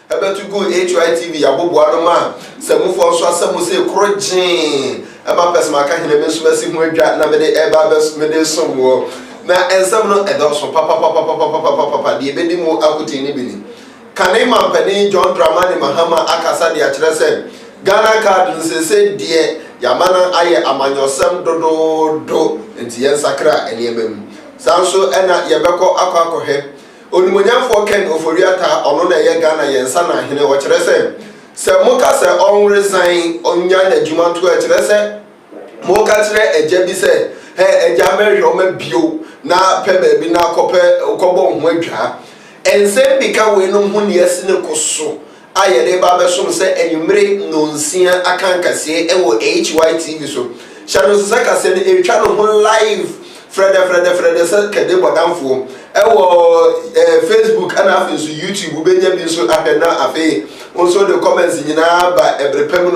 About to go HYTV, Abubuadoma, some for some say crutching. About Pesmaka, he never smashed him with that number, Ebabas, Medicine War. Now, and some no adults from Papa, the Bedimo Akuti Nibini. Kanema Penny, John Dramani, Mahama, Akasa, the Atrese, Ghana Cardinals say, dear Yamana, I am on your son, do, and Tian Sakra, and Yemem. Sanso, Anna, Yabako, Aquaco. Onimunya for Ken Oforiata ono na ye Ghana yensa na hene wo kire se moka se on resign onya na adwuma to a kire se moka kire eja bi se he eja mehwe o ma bio na pe ba bi na kope kobo ho adwa ense bika we no hu ne ase ne koso ayede ba be som se enyumre no nsia akankase e wo HYTV so shano se kase ne etwa no ho live Fred say kede bodamfo Facebook and after so YouTube be bi so ahena afi also the comments nyina ba ebrepem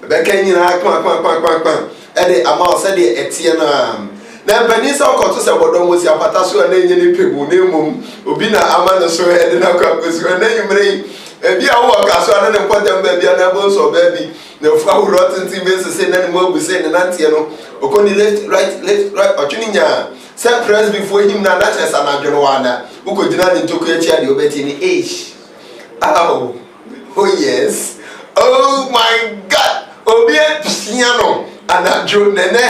be kan nyina kwan e de ama say de etie na panisa okoto se bodom wosi apata so na nyini pegu na emom obi na ama no so e de na kwa kwesi na nyimre ebi awo ka so na ne podam ba bia na bo so ba bi na fa wo rotinti be se na mo bu se na ntie no okoni left right otwini nya se press before him na that is an adwona uko gina ni ntoku echi ade obeti ni age oh yes oh my god obi piano anadwo nene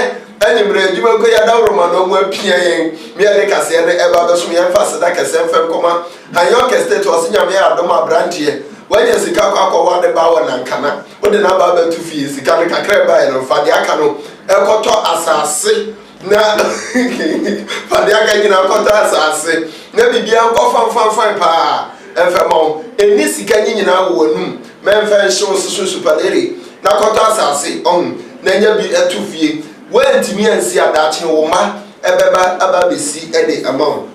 anyimre adwuma ko ya dawro ma no mo apia yen me ade kase ne eba be so me emphasize that kase fem koma ayo kestate o sinya me adom abrantie wanya sika kwa wade ba wona nkana wode na ba ba tu fie sika ne kakra ba no fa de aka no ekoto asase na fade aka nyina ekoto asase na bibia nko fan pa efemo eni sika nyina wo num memfa nhyew susu superleri na ekoto asase on na nya bi etu fie wentimi ansi adache wo ma ebeba ababesi ede amount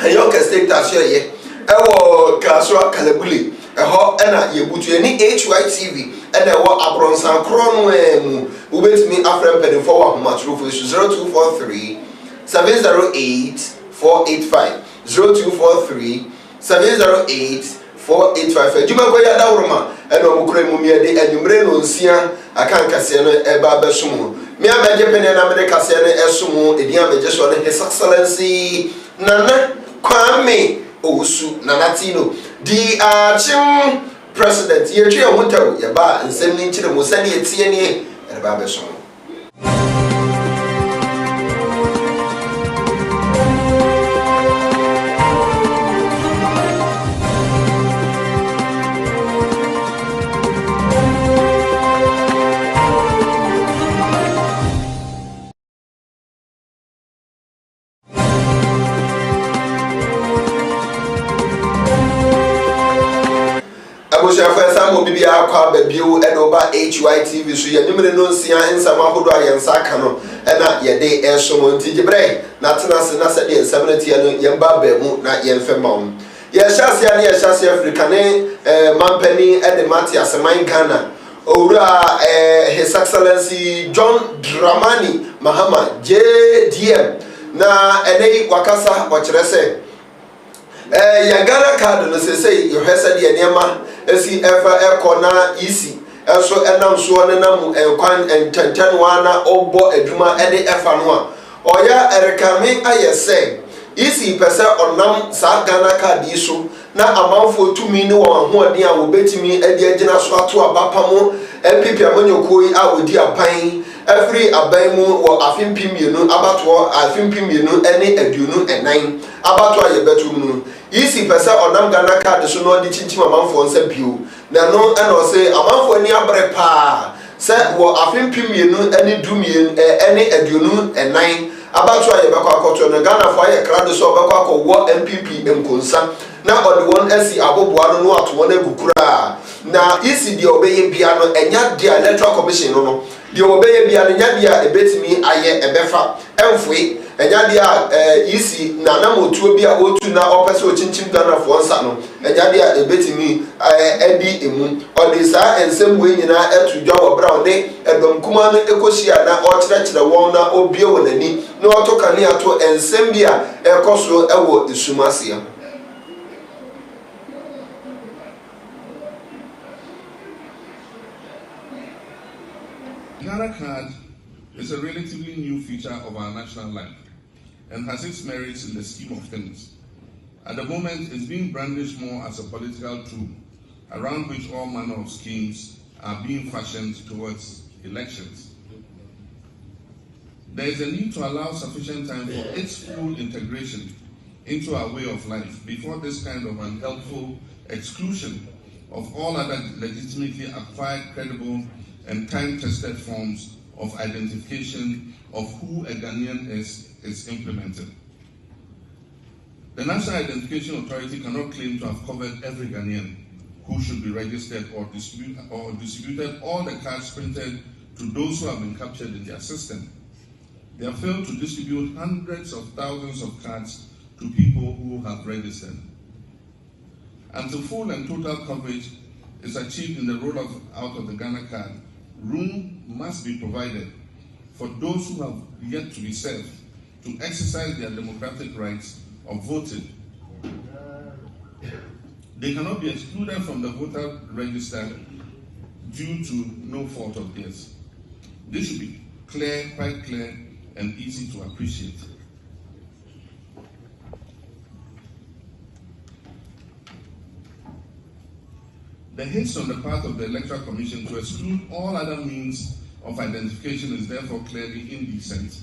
ayo kestate asyo ye ewo kaswa kalabuli eho ena yebutu eni HYTV ena ewo abronsan kron mu ubetimi afrem pedin for wa homa true for 0243 708 485 0243 708 485 ejuma ko ya dawroma ena omukure mu miede enyumre no nsia akankase no eba besomo mi abeje pene na mede kase no esomo edi abeje so ne his excellency nana kwame Osu Nanatino the Akyem president ye twa hotaw ye ba nsem ni nkire mo sane etie ne e ba beso Samo bibia akwa babio edoba HYTV so ye nimre no nsia nsama hodo ayensa aka no na ye de esomo ntigibre na tena se na se de nsabnati no ye mba ba mu na ye mfema ye hyase ya ne ye hyase Africa ne mampani ede mati aseman Ghana owura his excellency John Dramani Mahama JDM na enei wakasa okirese ya Ghana card no say you hesa de niema esi efa ekona isi eso enam so ne nam enkwan entantan wana obo adwuma ede efa no a oya erekame ayese isi pese onam sa Ghana card iso na amanfo tumi ne won ho ade a wobetimi ede agina so ato abapamo MPP amanyokoi a odi apan every abaimu wo afimpimienu abato afimpimienu ene aduonu enan abato ayebetu mu isi pese onam Ghana card so no di chinchim amanfo nsa bio na no ena o se amanfo ni abre pa se wo afimpimienu ene dumien ene aduonu enan abato ayebekọ akoto no Ghana fo aye krado so obekọ akọwo MPP enkonsa na odi won asi aboboa no ato won agukura na isi di obeye bia no enya dia electoral commission no di obeye bia no nya dia ebetimi aye ebefa emfoi enya dia isi na na motuo bia otu na opese ochinchim Ghana fo nsa no enya dia ebetimi edi emu odi sa ensem we nyina etudwa wo bra ode edom kuma no ekosia na o kyerɛkyerɛ won na obie wonani na otoka ne ato ensem bia ekoso ewo isumasia Ghana card is a relatively new feature of our national life and has its merits in the scheme of things. At the moment, it's being brandished more as a political tool around which all manner of schemes are being fashioned towards elections. There is a need to allow sufficient time for its full integration into our way of life before this kind of unhelpful exclusion of all other legitimately acquired, credible, and time-tested forms of identification of who a Ghanaian is implemented. The National Identification Authority cannot claim to have covered every Ghanaian who should be registered or distributed all the cards printed to those who have been captured in their system. They have failed to distribute hundreds of thousands of cards to people who have registered. Until full and total coverage is achieved in the rollout of the Ghana card, room must be provided for those who have yet to be served to exercise their democratic rights of voting. They cannot be excluded from the voter register due to no fault of theirs. This should be clear, quite clear, and easy to appreciate. The haste on the part of the Electoral Commission to exclude all other means of identification is therefore clearly indecent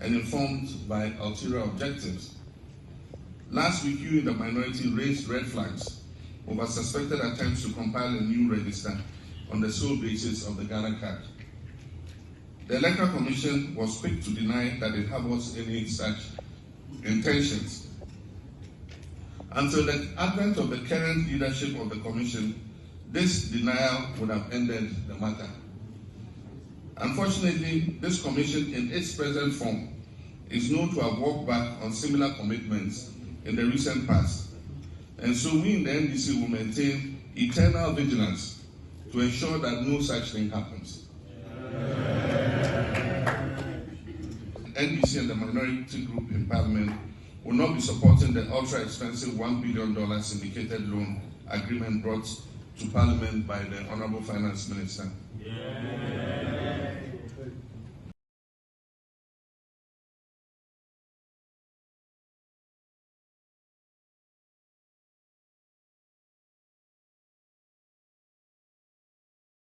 and informed by ulterior objectives. Last week, you in the minority raised red flags over suspected attempts to compile a new register on the sole basis of the Ghana card. The Electoral Commission was quick to deny that it harbors any such intentions. Until the advent of the current leadership of the Commission, this denial would have ended the matter. Unfortunately, this Commission in its present form is known to have walked back on similar commitments in the recent past. And so we in the NDC will maintain eternal vigilance to ensure that no such thing happens. NDC and the minority group in Parliament will not be supporting the ultra-expensive $1 billion syndicated loan agreement brought to Parliament by the Honourable Finance Minister.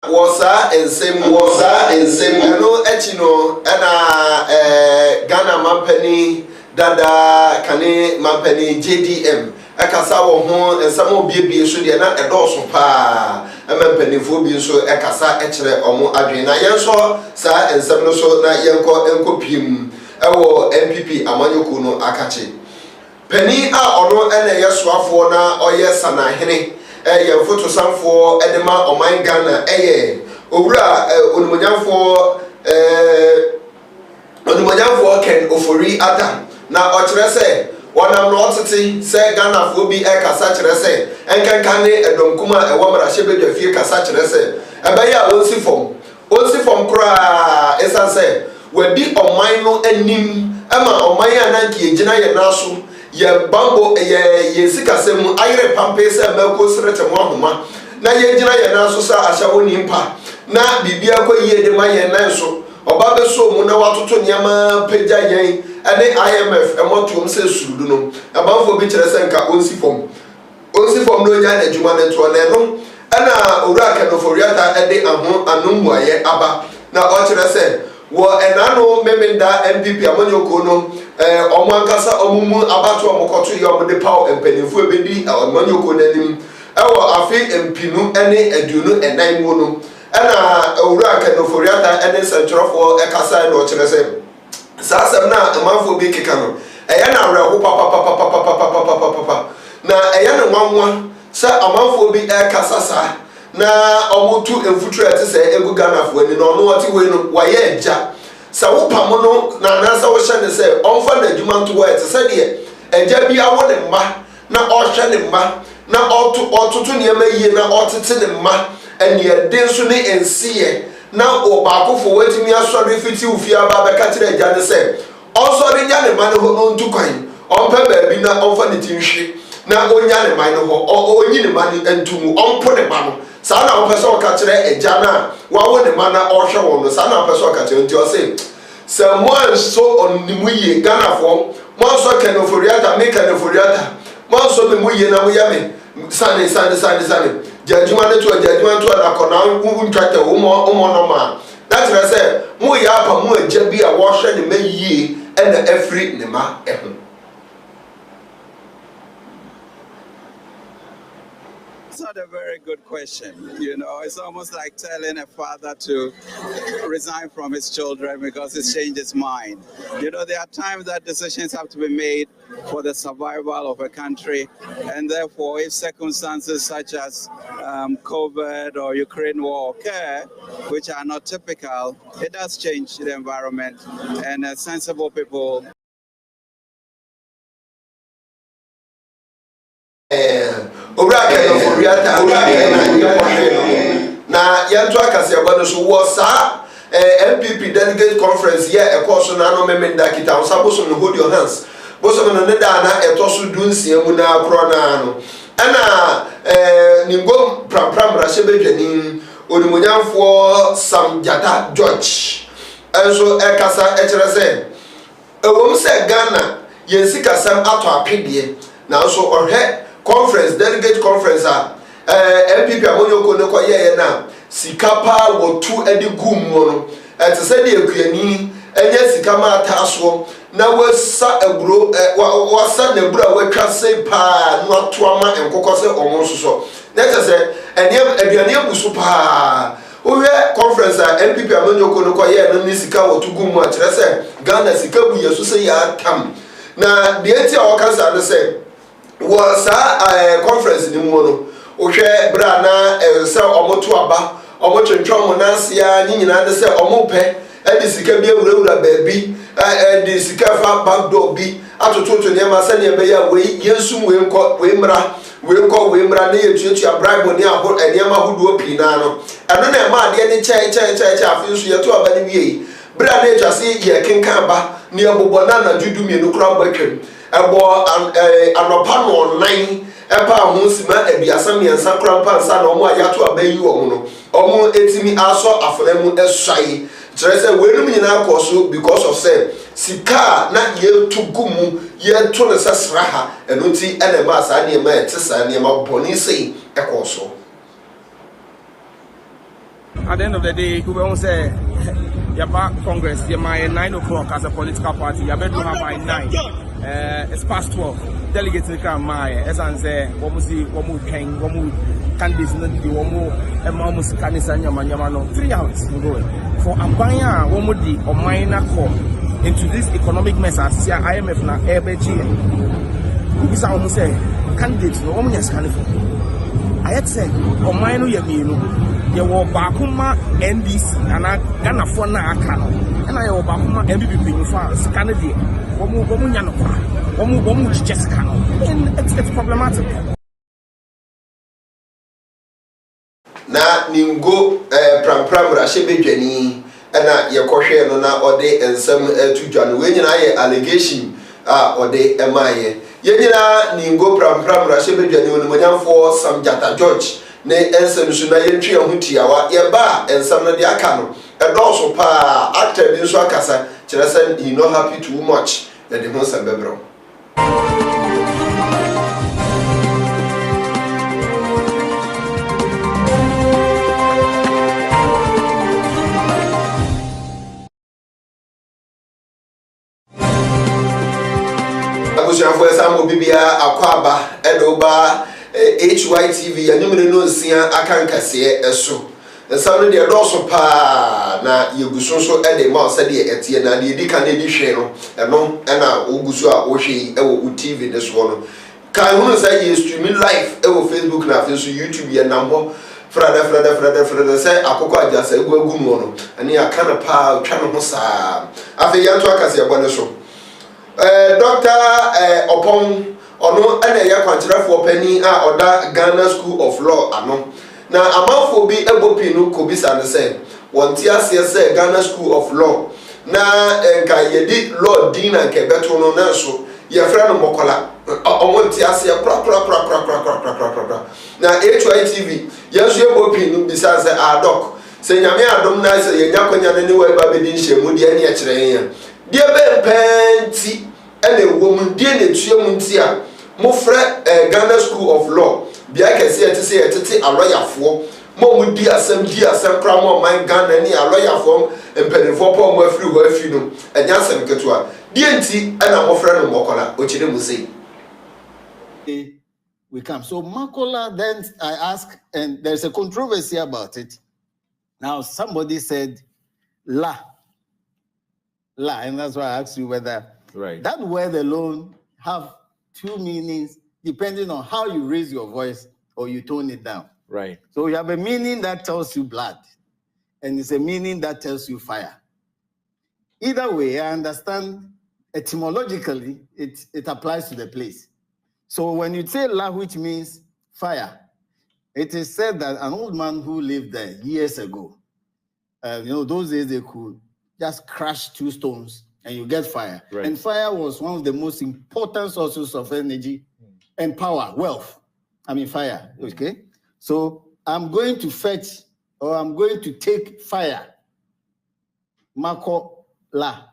Wasa and same no echino and Ghana Mampany Dada Kane Mampany JDM ekasa wo ho ensamo biebie so de na edoso pa emampanifo bi so ekasa ekire omo adwen na yenso sa ensam no so na yenko pim ewo MPP amanyoko no akache pani a ono ene yesoafo na oye sanahene ye foto sanfo edema oman Ghana owura onumonyamfo Ken Ofori Adam na ochire se wanam no otete se Ghana fo bi kasa kire se enkankan ne edomkuma ewamra hyebedwa fie kasa kire se ebeya onsi fom kura esan se wadi oman no anim ama oman ananki egina ye naso ye bambo ye sikasem ayre pampe se mako srete mo ahoma na ye gina ye naso sa ahya woni mpa na bibia kwa ye de ma ye nanso oba be so mu na watoto niama pagya yen ene IMF emotom se surudu no abanfo bi kire se nka onsi fom no nya na djuma ne to na no ana owura kanoforiata ede anommu aye aba na o kire se wo enano memenda MPP amanyoko no omwankasa omumu abato omokoto ye omde paw empanifo ebedi amanyoko nanim ewo afi empinu ene aduno enan mu no ana owura kanoforiata ene sentrofo ekasa no kire se sasem na amanfo bi keka no eya na awreho papa na eya na nwanwa sa amanfo bi ekasa sa na omutu emfuture ate se egu Ghana fo ani no no oti we no waye agya sa wo pamo no na na sa wo hye ne se onfa na adwuma nto wo ate se de agya bi awo ne mma na ohwe ne mma na ototo ne ma yie na otete ne mma ani ade so ne ensiye na obakofo watimi asori fiti ufia ba be ka kire agya ne se osori nya ne ma ne ho no ntu kwan onpa ba bi na onfa ne tinhwe na onya ne ma ne ho onyi ne ma ne entumu onpo ne ma no saa na wopɛ sɛ ɔka kyerɛ agya no a wawo ne ma na ɔhwɛ wɔn no saa na wopɛ sɛ ɔka kyerɛ nti ɔse sɛ mo anso ɔnimu yie Ghanafoɔ mo anso kanoforiata me kanoforiata mo anso me mo yie na mo yɛ me sane gya adwuma no to gya adwuma to na kɔna wontwata wo mo no ma na kyerɛ sɛ mo yɛ apa mo agya bi a wɔhwɛ ne ma yie ɛna afiri ne ma ɛho. It's not a very good question. You know, it's almost like telling a father to resign from his children because he's changed his mind. You know, there are times that decisions have to be made for the survival of a country, and therefore, if circumstances such as COVID or Ukraine war occur, which are not typical, it does change the environment, and sensible people. Na yanto akase abano so wo sa MPP delegate conference here e course na no memenda kita on saboso no hold your hands boso no ne da na etoso dunsia mu na akro na no ana ningo pram rashe bedwani onimunyamfo Sam Jata George enso ekasa ekere se ewom se Ghana yensika sam ato apedie na so ohwe conference delegate conference MPP amonyoko ne koyeye na sikapa wotu edi gumu no ete se de akuani enye sikama ataso na wasa eburo wasa na eburo watwa se pa no atoama enkokọ se omonso so na ete se aduane abusu pa owe conference MPP amonyoko ne koyeye na ni sika wotu gumu a kire se Ghana sika bu yeso se ya tam na de eti a wakansa ne se was conference ni mu no ohwe bra na se omoto aba omotwentwa mo nansia nyina de se omope edi sika bi ewurawura baabi edi sika fa backdoor bi atototo ne ma se ne be ya we yensum we nko we mra na yetuatua bribe ne aho enema hodo pi na no eno na ma ade ne che afi so yeto aba ne wie bra na etwase ye kenkan ba ne abobɔ na judu mienu kra batwam ebo anopa no nan epa ho sima abiasa miensa krampa nsa na omo ayato abayi omo no omo etimi aso afremu esai kire se wenum nyina akoso because of say sika na ye tugumu ye to ne sesraha eno ti ene ma sa ne ma etisa ne ma boni sei ekoso. At the end of the day, we won't say Yaba Congress, my 9 o'clock as a political party, Yabedu have by 9. It's past 12. Delegates in the crowd, as I say, Wamu Kang, Wamu candidates, Wamu, and Mamus Kanisanya Manyamano, 3 hours for Abaya, Wamudi, or minor call into this economic mess as IMF na ABG. This I almost say, candidates, no woman is candidate. I had said, or minor Yamino. You were Bakuma NDC and I Ghana for na Akano, and I will Bakuma MPP in France, Canada, Womu Yanoko, Womu Jessica, and it's problematic. Na ningo pram rashebe dwani na ye kohwe no na ode ensem tu dwane we nyina ye allegation ode emaye ye nyina ningo pram rashebe dwani onimonyamfo Sam Jata George ne ensem su na yentwe ho tiawa ye ba ensem no de aka no edoso pa actor bi so akasa kire say he not happy too much na de ho sam bebro. Abusuafo esamo bibia akwaba edoba HYTV yanumre no nsia akankase eso ensam no de doso pa na yegusunso ede ma ose de etie na de dika na di hwe no eno na ogusu a wo hwe ewo TV ne so no kan hu no say you streaming live ewo Facebook na afi so YouTube ye nambo frada say akoko ajasa egu mu no ani akana pa twa no ho saa afi yanto akase ebone so Dr. Opon ono ene ya kwantirafo pani a oda Ghana School of Law ano na amanfo bi ebopi no kobisa ne se wonti ase se Ghana School of Law na enka yedi law din na nke beto no na so ye fra no mokola wonti ase kra na HYTV Yes, you will be besides the doc. Say, Yammy, I don't know, say, Yakonya, anywhere, Babby, she would be any train. Dear Ben Penty, and a woman, dear Chiamuntia, Mofre, Ghana School of Law. Be I can say to say a lawyer for. Mo dear some cramo, my gun, any a lawyer form, and penny for poor more free where you know, and Yassam Catua. DNT, and I'm a friend of Mokola, which you say. We come. So Makola, then I ask, and there's a controversy about it. Now, somebody said, la, and that's why I asked you whether that word alone have two meanings, depending on how you raise your voice or you tone it down. Right. So you have a meaning that tells you blood, and it's a meaning that tells you fire. Either way, I understand etymologically, it applies to the place. So when you say la, which means fire, it is said that an old man who lived there years ago, those days they could just crush 2 stones and you get fire. Right. And fire was one of the most important sources of energy and power, wealth. I mean, fire, okay? So I'm going to fetch, or I'm going to take fire. Mako la.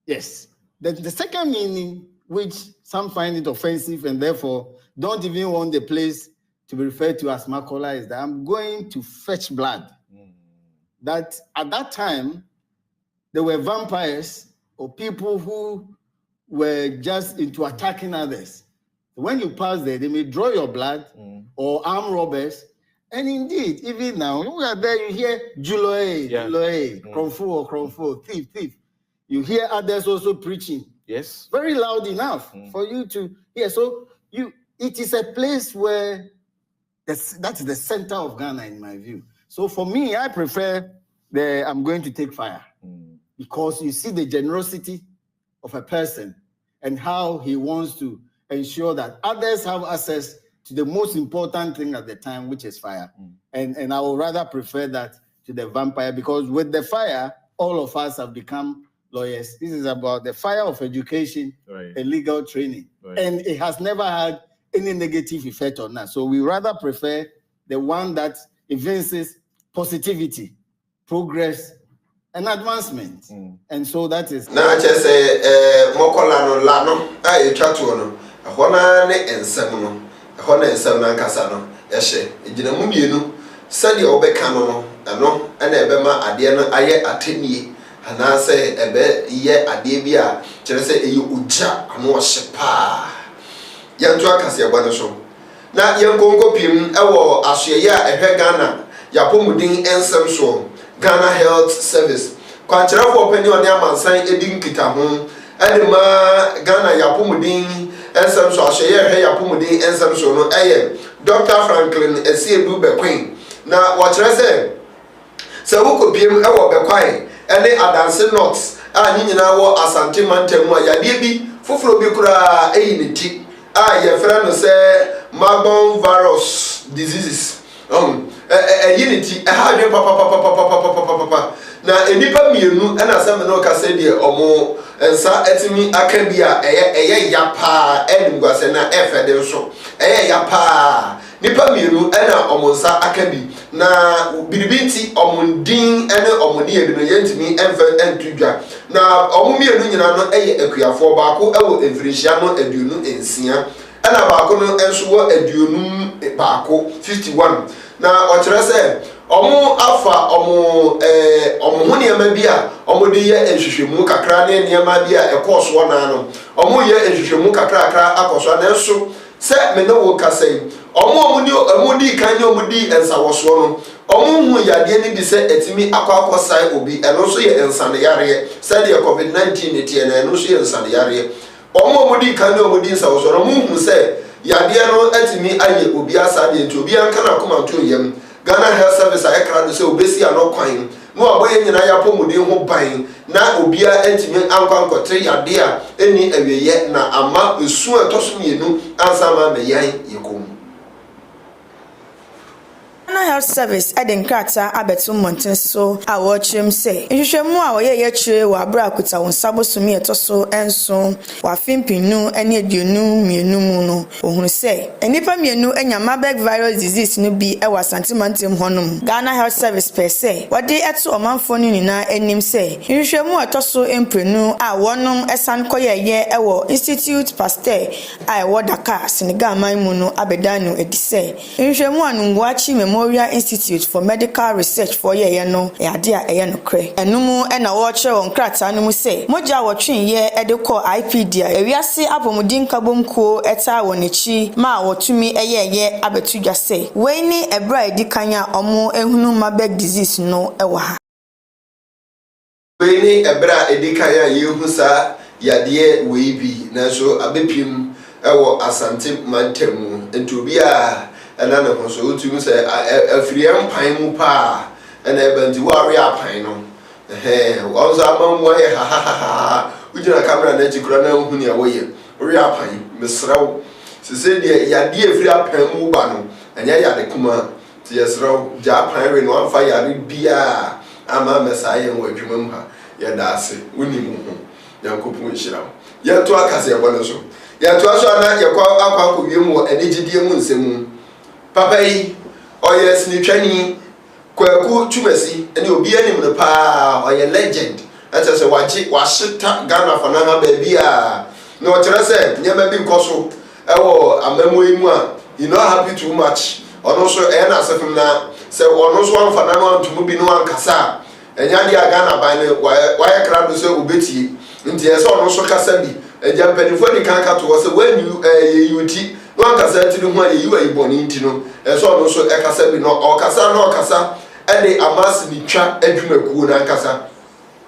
Yes. The second meaning, which some find it offensive and therefore don't even want the place to be referred to as Makola, is that I'm going to fetch blood. That at that time, there were vampires or people who were just into attacking others. When you pass there, they may draw your blood or armed robbers. And indeed, even now, when we are there, you hear Juloe, Kronfu or Kronfu, thief. You hear others also preaching. Yes. Very loud enough for you to hear. So it is a place where that's the center of Ghana, in my view. So for me, I prefer I'm going to take fire. Because you see the generosity of a person and how he wants to ensure that others have access to the most important thing at the time, which is fire. And I would rather prefer that to the vampire, because with the fire, all of us have become lawyers. This is about the fire of education and legal training. And it has never had any negative effect on us. So we rather prefer the one that evinces positivity, progress, and advancement. And so that is. Now, I just say, Mokolano Lano, I chat to no, a Hona and Semono, a Hona and Semonan Casano, Eshe, Jinamumino, Sadi Obecano, and Ebema Adiana, Aye Ateni, and I say, Ebe, Ye Adebia, just say, you Uja, and wash pa. Yantua Cassia Banaso. Now, young Congo Pim, Ewo, Ashia, a Hegana, Yapomudin and Samso. Ghana Health Service. Quantira for penny on Yaman sign Edin Kitahum, Edema Ghana Yapumudin, and some so share Yapumudin and some so no Dr. Franklin, a CB Bequeen. Now, what I say? So, who could be our Bequine, and they are dancing knots, and in our Asante Mantemo, Yadibi, Fufro Bicura, A. Your friend say, Magbon virus diseases. A unity, a hard papa. Now, a nipper mienu, and as some no cassadia or more, and sa etimi akabia, a yapa, and Guasena F. So, a yapa, nipper mienu, and a omosa akabi. Now, bidibinti, omundin, and omodia, and me, and tuja. Now, omumia nunano, a quia for Baco, a Frisiano, a dunu in Sia. And about and so a dunum Baco 51. Now, what I say, Omo Alpha, Omo Mabia, Omo dear and Shimuka Crane, near Mabia, a course one annum. Omo ye and Shimuka Cracker, a course one so set me no work say. Omo Mudio, a moody, Kanyo Mudi, and Sawaswano. Omo Yadiani be said at me, a quack side will be, and also ye and Sandiaria, said your COVID-19 and also in Sandiaria. Omo Mudi, Kanyo Mudi, Sawaswano, who said, Yadiano at me, I will be aside to be uncana come to him. Ghana Health Service, I can't say, Bessie are not quine. No way in Ayapomudi who buying. Now, Ubia and me, Uncle Cotre, dear, any area yet. Now, a map is soon toss me, no, and some may you come. Ghana Health Service eden krata abetu monten so a wochim say nhwehwemu a oye ye chire wa abra akuta won sabosumi etoso enso wa fimpinu ene aduonu mienu mu no ohunu say enipa mienu anya Marburg virus disease no bi e wa santimantem honum Ghana Health Service per se wode eto omanfo no nyina enim say nhwehwemu etoso emprenu a wonom esan koye ye e wo Institute Pasteur a wo Dakar Senegal man mu no abedanu edise nhwehwemu anungwachi Memorial Institute for Medical Research for ye no e ade a eye no kre enumu e na wo kire won krata no mu say moja wotwen ye e de call IPD a ewiase apomudin kabomkuo eta wonichi ma wotumi eye abetu dwa say we ni ebra edikanya omo ehunu Marburg disease no e wa ha we ni ebra edikanya yehu sa yade we bi na so abepim ewo asante mantemu entobi a ena na ko so utumi say afriam pan mu pa ena ebanti wari apan no also amamwa he ha ujina camera na jikura na hu ne wo ye ori apan mesraw se de yade afri apan mu ba no enya yade kuma ti yesraw ja apan we no amfa yade bia ama mesaye wo adwuma mu ha yada ase unimu ho yankopu nhiraw yeto akase yebone so yeto aso ana yekwa akwa wiem enegidie mu nsemu papa yi oye sinitwani kwaku tumasi ene obi anim no pa oye legend ate se washita Ghana fana ha ba bia no kire se nyema bi nkoso ewo amamoyi mu a you not happy too much ono so e na asefim na se ono so amfana no antumu bi no ankasa enya dia Ghana ban ne why crowd so obeti nti ese ono so kasa bi eja mpanifo ni kan ka to se when you yuti no ankasa ti no ho ayi wa iboni nti no ese ono so e kasa bi no okasa ene amasi ni twa adwumakuo na ankasa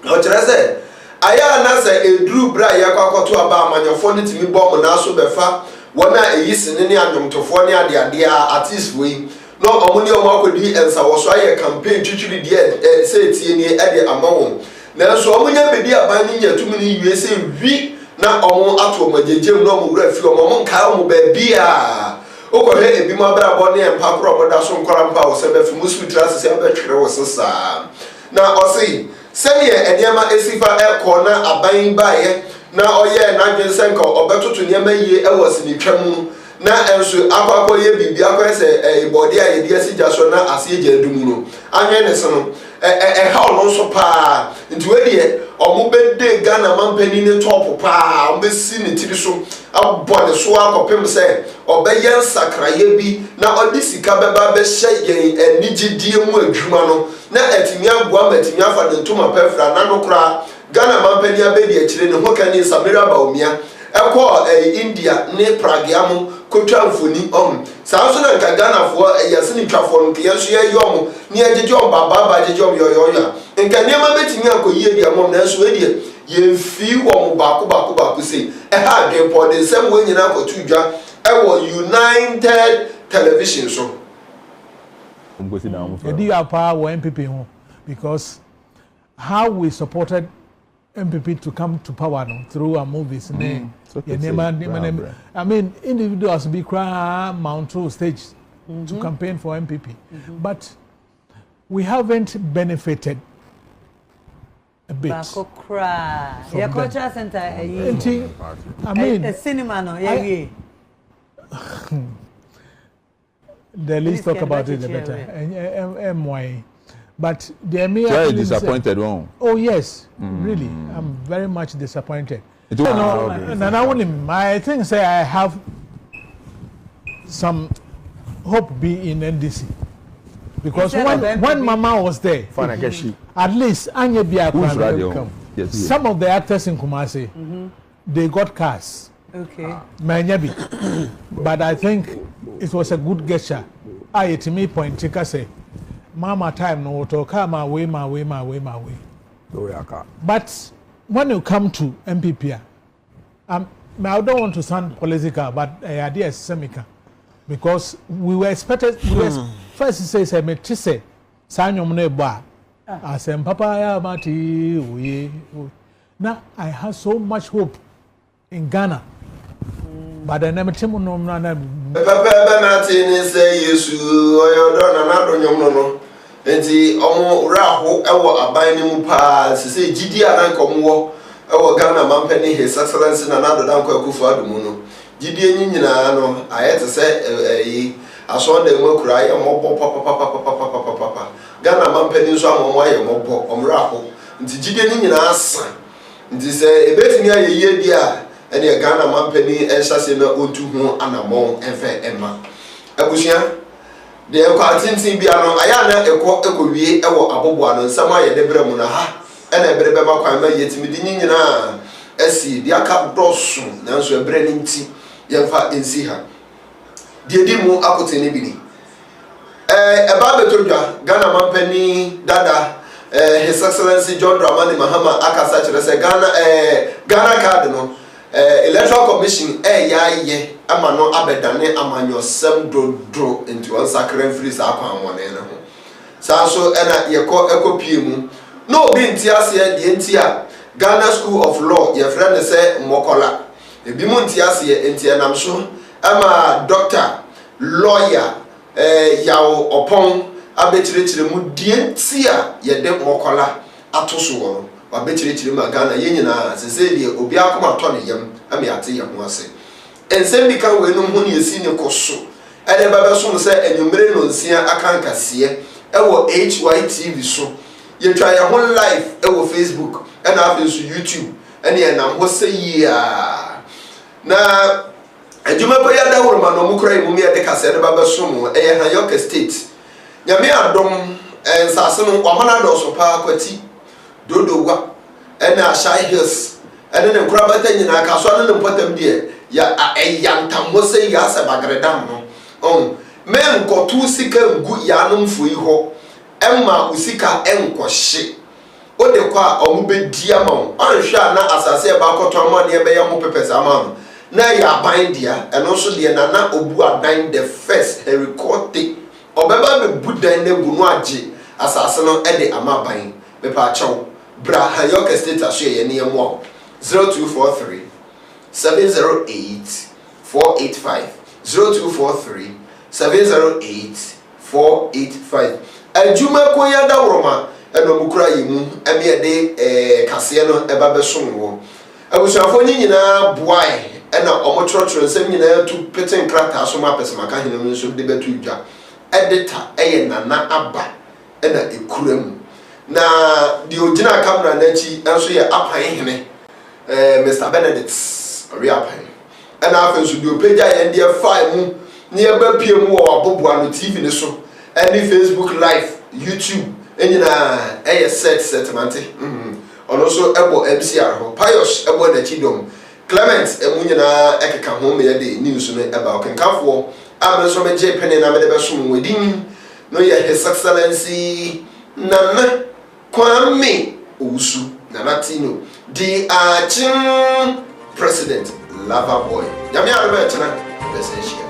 o kire se aya na se edru bra yakwakoto aba amanyofo ne timi bom na so befa wona eyisine ne anwomtofo ne ade artist we no omuni omakodi ensa wo so aye campaign twitwiri die se tie ni ade amawo na so omunya bedi aban ni nyatumi ni USA wi na omo ato omajejem no omwura fi omo nka omo ba bia okohe ebi mo abrabo ne empapro oboda so nkora mpa wo se be fi musu trase se abetwere wo sesa na osi sene enema esifa eko na aban bae na oye na dwensenka obetoto nyema yie ewose ni twam na enso akwakọ ye bibia akọ se ibode a ye dia sija so na ase eja dumu no anwe ne so no ha ono so pa nti we de omo bede Ghana mampani ne top pa omo si ne tiri so abode so akopem se obeyen sakraye bi na odisika beba be hye ye enigidie mu adwuma no na atimi agwa matimi afa de ntoma pefra na no kra Ghana mampani abedi akire ne ho kan ni Samira Baumia eko India ne Pragiamu kotwa mfoni saa na nka Ghana fo yasini twafo no yeso ye yom ne agejom baba agejom yoyoya nka niam betimi akoyie dia mom na so edie ye fi wo bako sei ha de po de sem we nyina akotu dwa ewo United Television so edi apa wo MPP ho because how we supported MPP to come to power no, through our movies. I mean, individuals be cry mount through stage to campaign for MPP, but we haven't benefited a bit. Your cultural center, I mean, a cinema, no, the least talk about it, the better. MY. But they may very disappointed. Oh yes, really, I'm very much disappointed. I think say I have some hope be in NDC because when Mama was there, at least Anya Biakwa, some of the actors in Kumasi, they got cars. Okay. But I think it was a good gesture. To me point take say. Mama time no to come my way. But when you come to MPP, I don't want to sound political, but the idea is semica. Because we were expected, first he says, I met Tisse, Sanyomne Bar, I said, Papa, Mati, now I have so much hope in Ghana. But I never tell you, Papa Martin say yes, or done another young no. And the Raho, our abiding pass, say Gidia and Comwo, our Ghana Mampany, His Excellency, and another Uncle Kufa Muno. Gideon, I had to say, I saw them will cry, and papa. Ghana Mampany, so I'm why Raho. And the Gideon ass. This a bit near a year, dear. And the Ghana Mampany and Sassina Utu and among and fair Emma. Abusia, the Quatin Biano, Ayana, a quart a good year, or Abuan, and some way the Bremunaha, and a Brebema Quama yet Medina. See, the Akap Brosun, now so a branding tea, young fat in Siha. Dear Dimu Apotinibini. About the Tuja, Ghana Mampany, Dada, His Excellency John Dramani Mahama Akasach, Ghana Cardinal. Electoral Commission, ye, amano abedane amanyo sem dro into one sacred freeze akwan one ene ho. Sa so ena ye ko ekopie mu. No bi ntia se de ntia Ghana School of Law ye friend say Mokola. E bi mu ntia se ntia nam so ama doctor lawyer yawo opon abechirechire mu die ntia ye de Mokola atoso wo. Wabechirechire ma Ghana ye nyina sese de obi akoma to ne yam ami ate ye ho ase ensem bi kan we no ho ne yesi ne koso ade baba so no se enumere no nsia akankase e wo HYTV so ye twa ye ho live e wo Facebook e na afi so YouTube ene ye nam ho se yia na adwuma ko ya da woro ma no mu kra mu me de kase de baba so mo e ye Hayoke State nyame adom ensase no kwamana do so pa kwati dodowa ena Ashai Hills ene ne nkurabata nyina ka so ne mpotam die ya eyantam ho se ya se bagredam no men kotu sika ngu ya no mfoi ho emma usika enkohye ode kwa omubedi ama anhwa na asase ba koto ama ne be ya mo pepesa ama na ya ban dia eno so de na obu adan the first record obeba be budan ne gu no age asase no ede ama ban be pa chaw bra Hayoke State ashe ye ne mo 0243 708 485 0243 708 485 adwuma ko ya da woroma eno mukura yimu eme de kase no eba besom wo abusuafo nyina boai ena omochorotro nsem nyina tu peten krata so ma pesema ka hene no so de betu dwa editor eye nana aba ena ekuram na di ogina camera na chi enso ye apan hene Mr. Benedict Oriapan and after so do page and dear file mu near PM or Bobo TV ne so any Facebook live YouTube and na set settlement and also ebo MCR ho Pius ebo na chidom Clement emunyina ekeka ho me de news no about kenkafo am so me je pene na me de beso mu wedin no ye His Excellency Nana Kwame Owusu na Latino the Akyem president lover boy. Yami arbe tena.